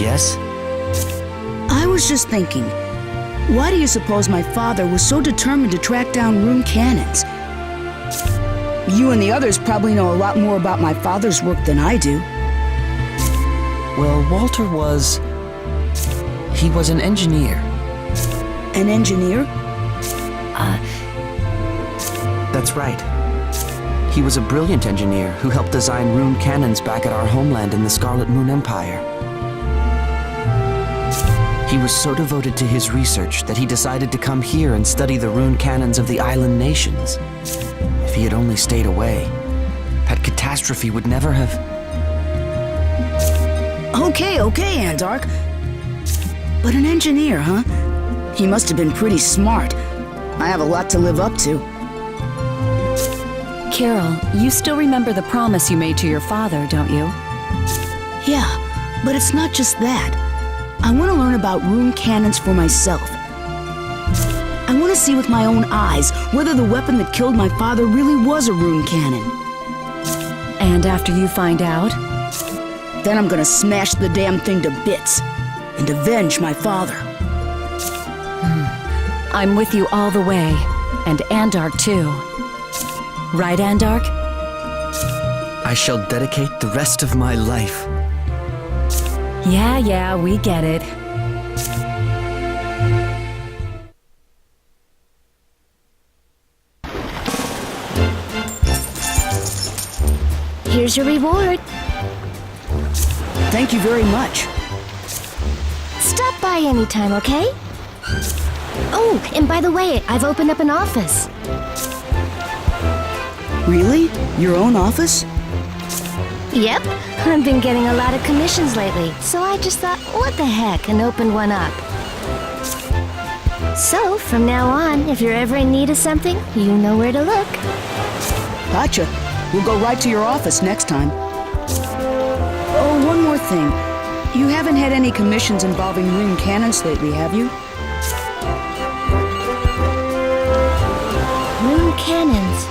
Yes? I was just thinking, why do you suppose my father was so determined to track down rune cannons? You and the others probably know a lot more about my father's work than I do. Well, Walter was... he was an engineer. An engineer? That's right. He was a brilliant engineer who helped design rune cannons back at our homeland in the Scarlet Moon Empire. He was so devoted to his research that he decided to come here and study the rune cannons of the island nations. If he had only stayed away, that catastrophe would never have... Okay, Andark. But an engineer, huh? He must have been pretty smart. I have a lot to live up to. Carol, you still remember the promise you made to your father, don't you? Yeah, but it's not just that. I want to learn about rune cannons for myself. I want to see with my own eyes whether the weapon that killed my father really was a rune cannon. And after you find out? Then I'm gonna smash the damn thing to bits and avenge my father. I'm with you all the way, and Andark too. Right, Andark? I shall dedicate the rest of my life. Yeah, we get it. Here's your reward. Thank you very much. Stop by anytime, okay? Oh, and by the way, I've opened up an office. Really? Your own office? Yep, I've been getting a lot of commissions lately, so I just thought, what the heck, and opened one up. So, from now on, if you're ever in need of something, you know where to look. Gotcha. We'll go right to your office next time. Oh, one more thing. You haven't had any commissions involving rune cannons lately, have you? Rune cannons.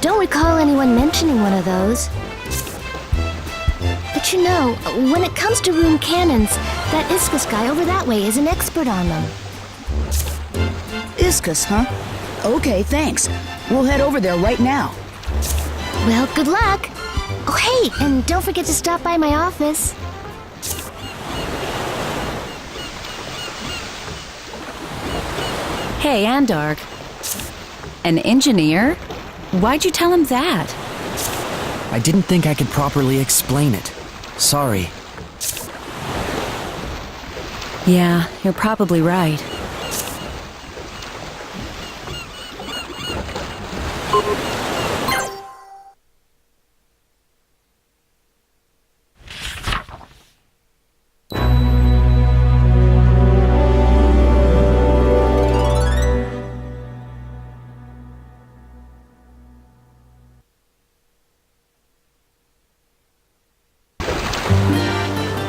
Don't recall anyone mentioning one of those. But you know, when it comes to rune cannons, that Iskus guy over that way is an expert on them. Iskus, huh? Okay, thanks. We'll head over there right now. Well, good luck. Oh, hey, and don't forget to stop by my office. Hey, Andark. An engineer? Why'd you tell him that? I didn't think I could properly explain it. Sorry. Yeah, you're probably right.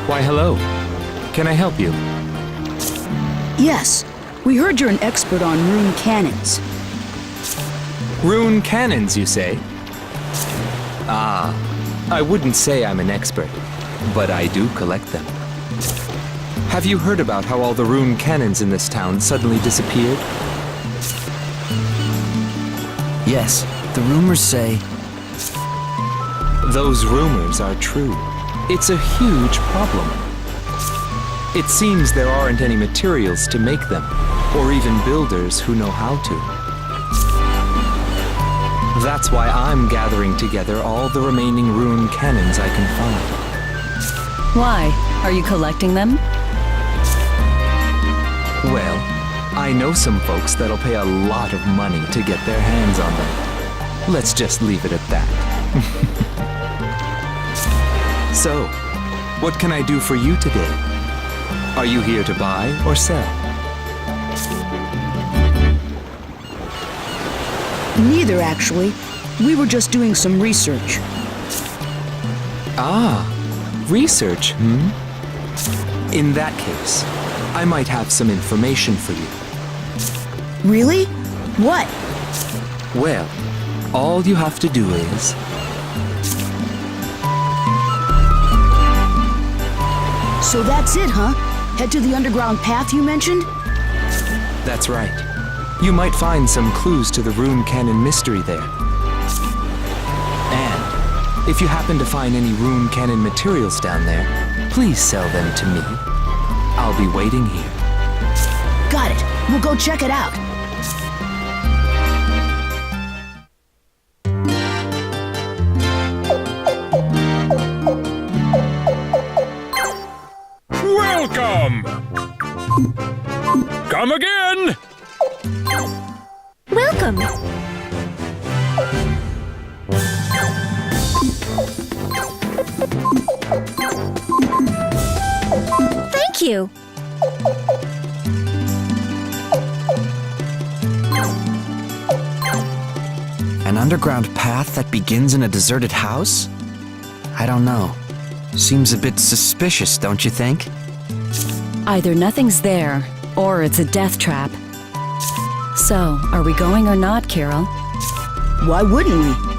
Why, hello. Can I help you? Yes. We heard you're an expert on rune cannons. Rune cannons, you say? Ah, I wouldn't say I'm an expert, but I do collect them. Have you heard about how all the rune cannons in this town suddenly disappeared? Yes, the rumors say... Those rumors are true. It's a huge problem. It seems there aren't any materials to make them, or even builders who know how to. That's why I'm gathering together all the remaining rune cannons I can find. Why? Are you collecting them? Well, I know some folks that'll pay a lot of money to get their hands on them. Let's just leave it at that. So, what can I do for you today? Are you here to buy or sell? Neither, actually. We were just doing some research. Ah, research, In that case, I might have some information for you. Really? What? Well, all you have to do is... So that's it, huh? Head to the underground path you mentioned? That's right. You might find some clues to the rune cannon mystery there. And if you happen to find any rune cannon materials down there, please sell them to me. I'll be waiting here. Got it. We'll go check it out. Welcome! Come again! Welcome! Thank you! An underground path that begins in a deserted house? I don't know. Seems a bit suspicious, don't you think? Either nothing's there, or it's a death trap. So, are we going or not, Carol? Why wouldn't we?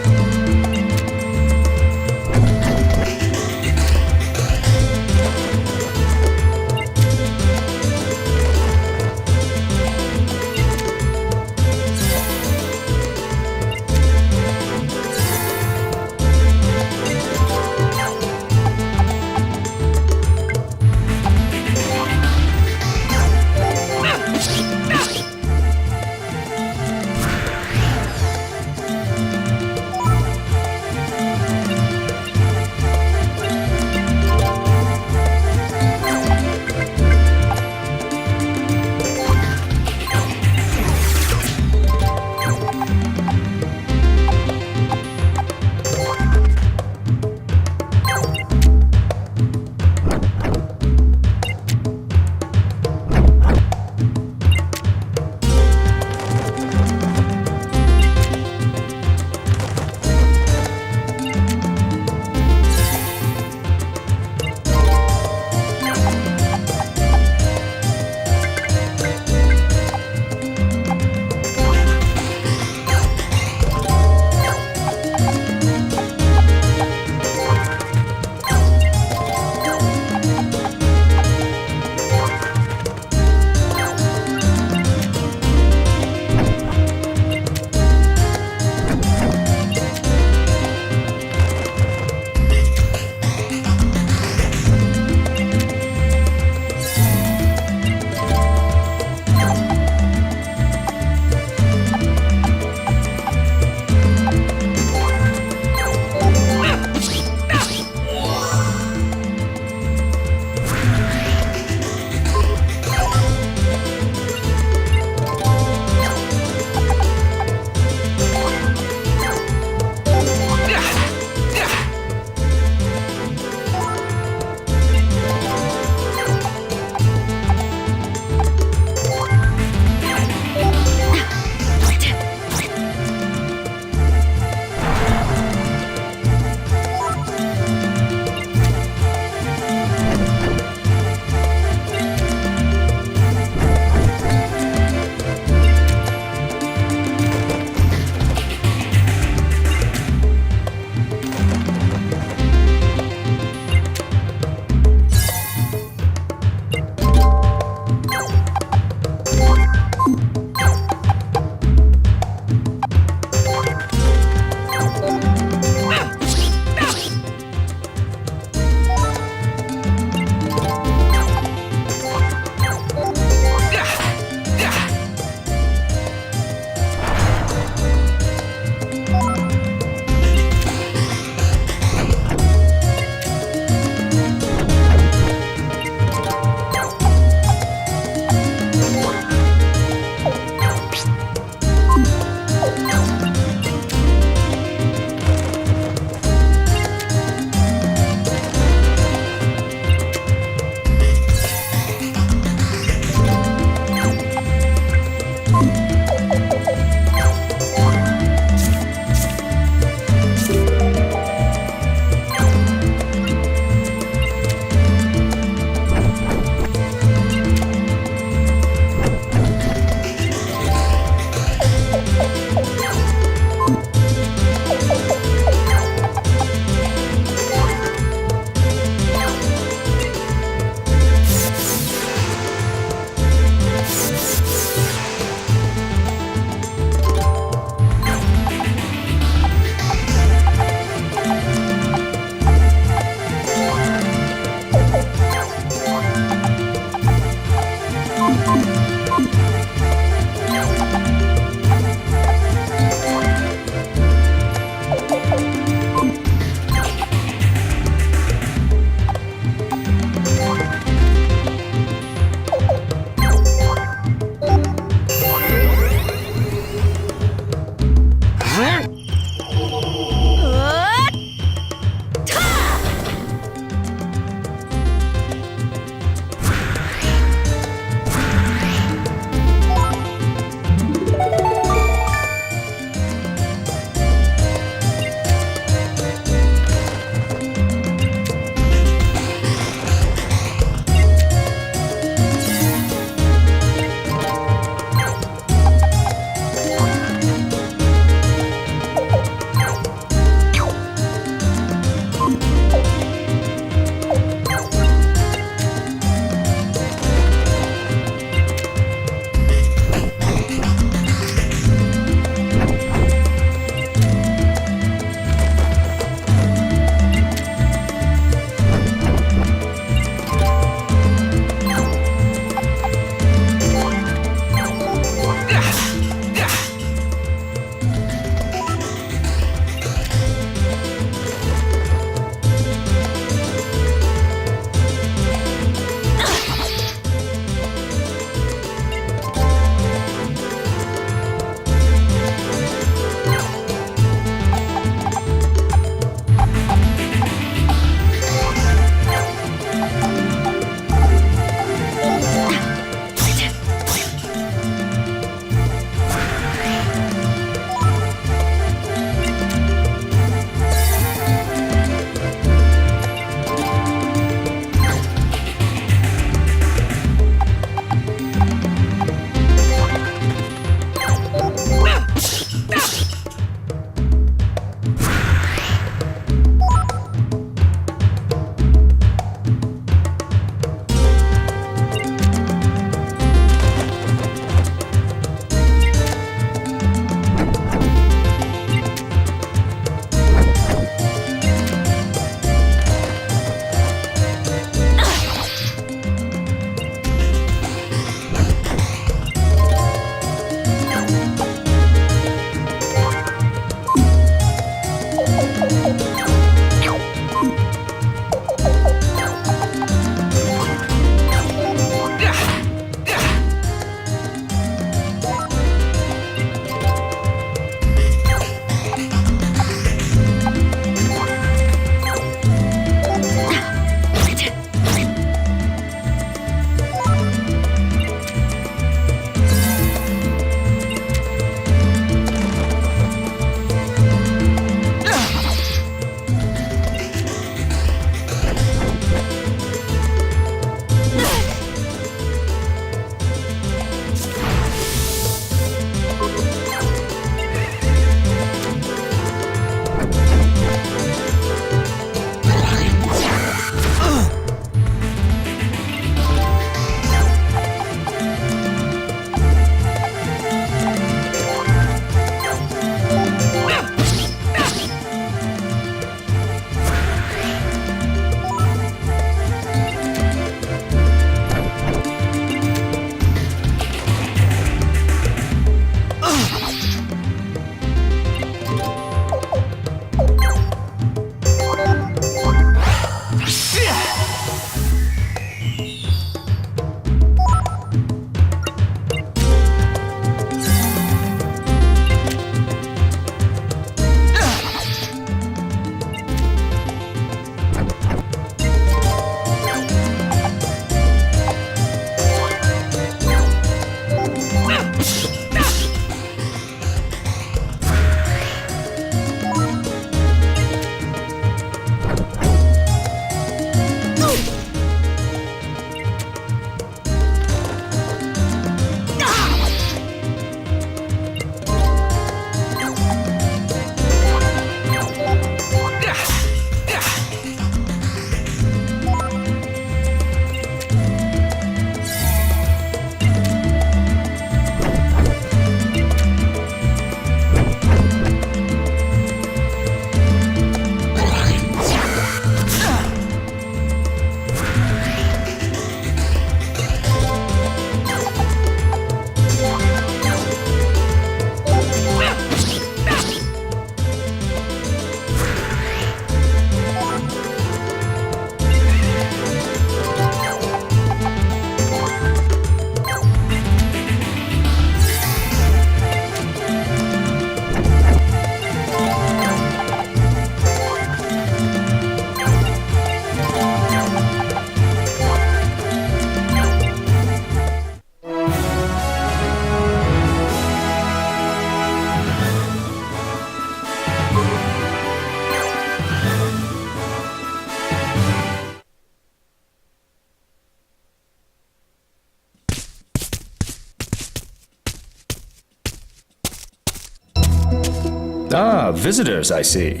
Ah, visitors, I see.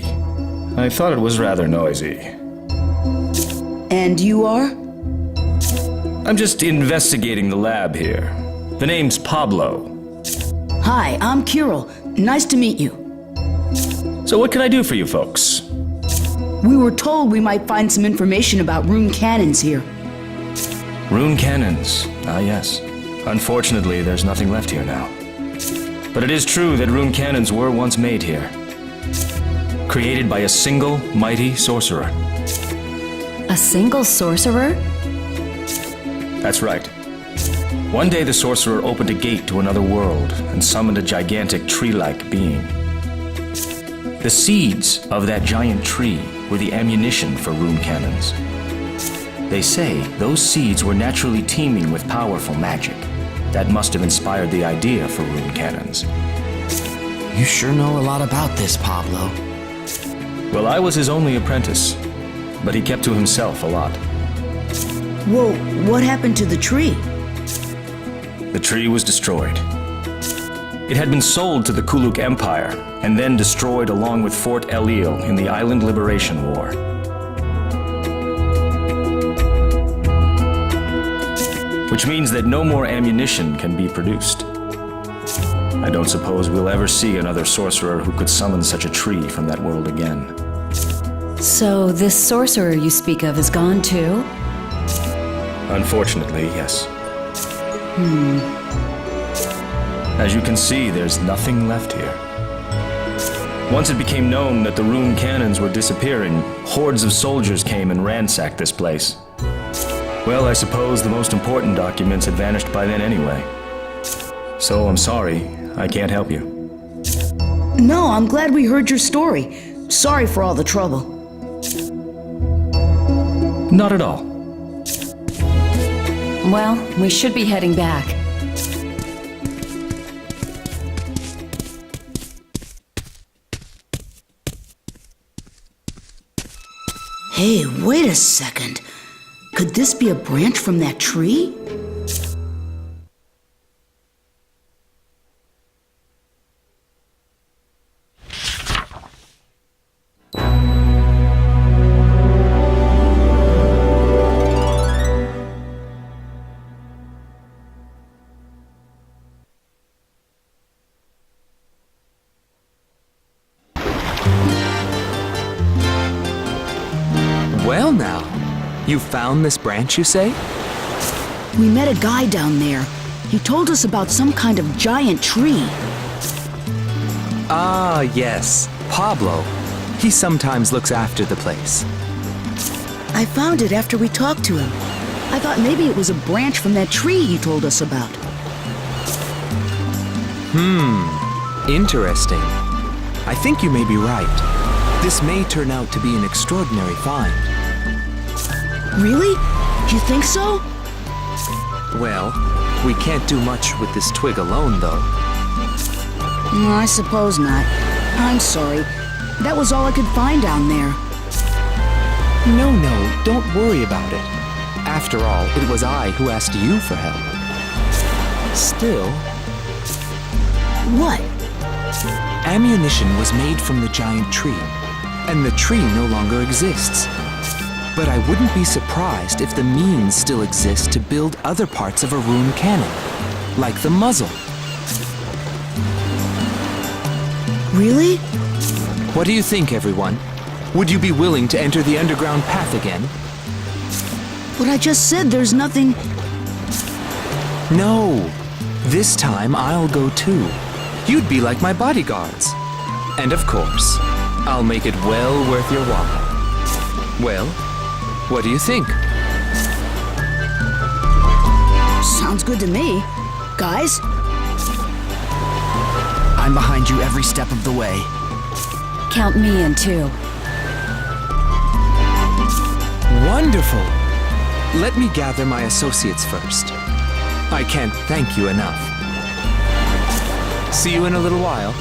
I thought it was rather noisy. And you are? I'm just investigating the lab here. The name's Pablo. Hi, I'm Kirill. Nice to meet you. So what can I do for you folks? We were told we might find some information about rune cannons here. Rune cannons. Ah, yes. Unfortunately, there's nothing left here now. But it is true that rune cannons were once made here. Created by a single mighty sorcerer. A single sorcerer? That's right. One day the sorcerer opened a gate to another world and summoned a gigantic tree-like being. The seeds of that giant tree were the ammunition for rune cannons. They say those seeds were naturally teeming with powerful magic. That must have inspired the idea for rune cannons. You sure know a lot about this, Pablo. Well, I was his only apprentice, but he kept to himself a lot. Whoa, what happened to the tree? The tree was destroyed. It had been sold to the Kuluk Empire and then destroyed along with Fort El-Il in the Island Liberation War. Which means that no more ammunition can be produced. I don't suppose we'll ever see another sorcerer who could summon such a tree from that world again. So this sorcerer you speak of is gone too? Unfortunately, yes. As you can see, there's nothing left here. Once it became known that the rune cannons were disappearing, hordes of soldiers came and ransacked this place. Well, I suppose the most important documents had vanished by then anyway. So I'm sorry, I can't help you. No, I'm glad we heard your story. Sorry for all the trouble. Not at all. Well, we should be heading back. Hey, wait a second. Could this be a branch from that tree? Well now, you found this branch, you say? We met a guy down there. He told us about some kind of giant tree. Ah, yes, Pablo. He sometimes looks after the place. I found it after we talked to him. I thought maybe it was a branch from that tree he told us about. Interesting. I think you may be right. This may turn out to be an extraordinary find. Really? You think so? Well, we can't do much with this twig alone, though. I suppose not. I'm sorry. That was all I could find down there. No, don't worry about it. After all, it was I who asked you for help. Still, What? ammunition was made from the giant tree, and the tree no longer exists. But I wouldn't be surprised if the means still exist to build other parts of a rune cannon, like the muzzle. Really? What do you think, everyone? Would you be willing to enter the underground path again? But I just said there's nothing... No. This time I'll go too. You'd be like my bodyguards. And of course, I'll make it well worth your while. Well, what do you think? Sounds good to me. Guys? I'm behind you every step of the way. Count me in too. Wonderful! Let me gather my associates first. I can't thank you enough. See you in a little while.